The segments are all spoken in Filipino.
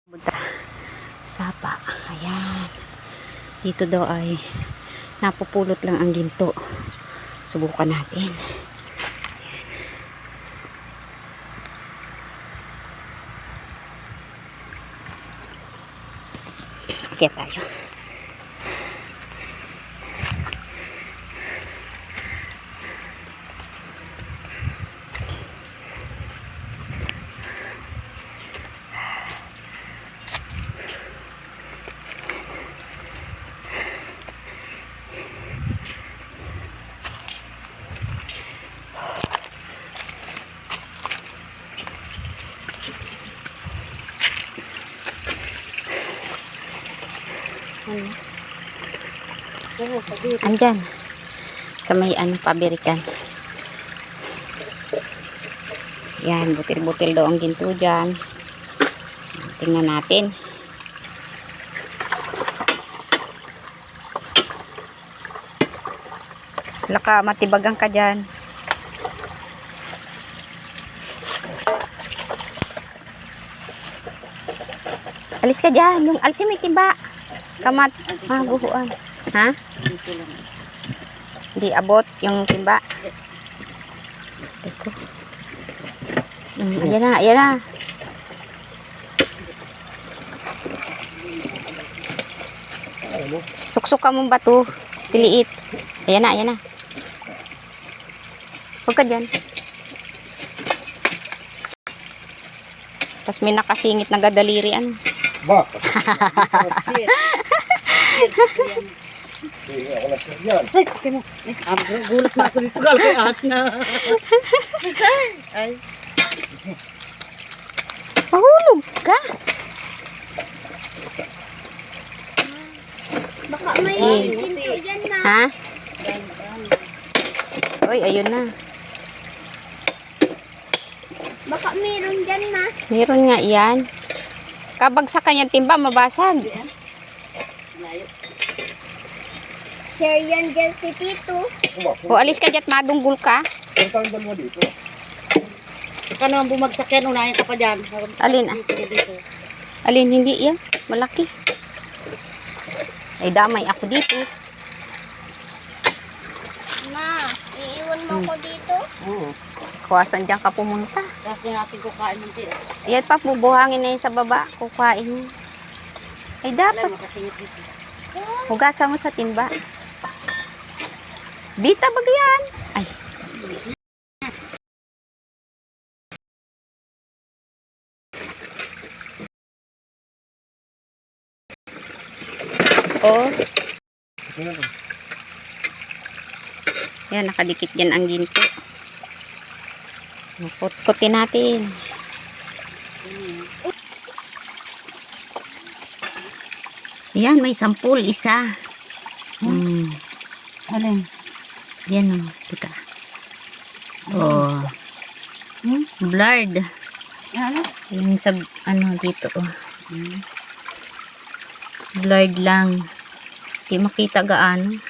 Punta sapa. Ayan. Dito daw ay napupulot lang ang ginto. Subukan natin. Okay tayo. Andyan sa may pabirikan. Yan, butil-butil daw ang ginto dyan. Tingnan natin. Laka matibagang ka dyan. Alis ka dyan. Yung alisin may timba. Kamat. Guhuan. Ha? Hindi abot yung timba. Ayan na, ayan na. Suksok ka mong bato. Tiliit. Ayan na, ayan na. Huwag ka dyan. Tapos may nakasingit na gadalirian. Ba? Ay, gulat na ako dito. Galak na. Ay. Mahulog ka. Baka may ginto dyan na. Ha? Uy, ayun na. Baka meron dyan na. Meron nga yan. Kabagsakan yung timba, mabasag. Share yan dyan si Tito. O alis ka dyan, madunggol ka. Ang tawag dalawa dito. Ika naman bumagsak yan, unahin ka pa dyan. Alin ah? Alin, hindi yan. Malaki. Ay, damay ako dito. Ma, iiwan mo ko dito? Oo. Kuwasan dyan ka pumunta. Kasi natin kukain ng tira. Ayan pa, bubuhangin na yun sa baba. Kukain. Ay, dapat. Makasingit dito. Hugasan mo sa timba. Bita bagyan. Ay. Oh. Yan, nakadikit dyan ang ginto. Put-kutin natin. Yan, may sampul, isa. Alin? Yan o, teka. Oh. Blurred. Ano? Yung sa, dito oh. Blurred lang. Di makita gaano.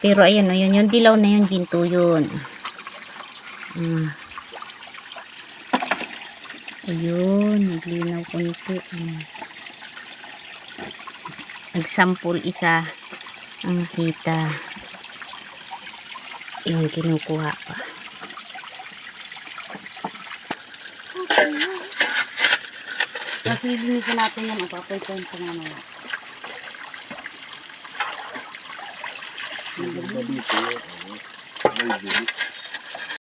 Pero ayan o, yun, yung dilaw na yun, ginto yun. Ayun, naglinaw konti. Nagsampul isa ang kita. Yung kinukuha pa. Kasi linisin natin yan. Papaytayin pa naman. Ang ganda dito. May bilis.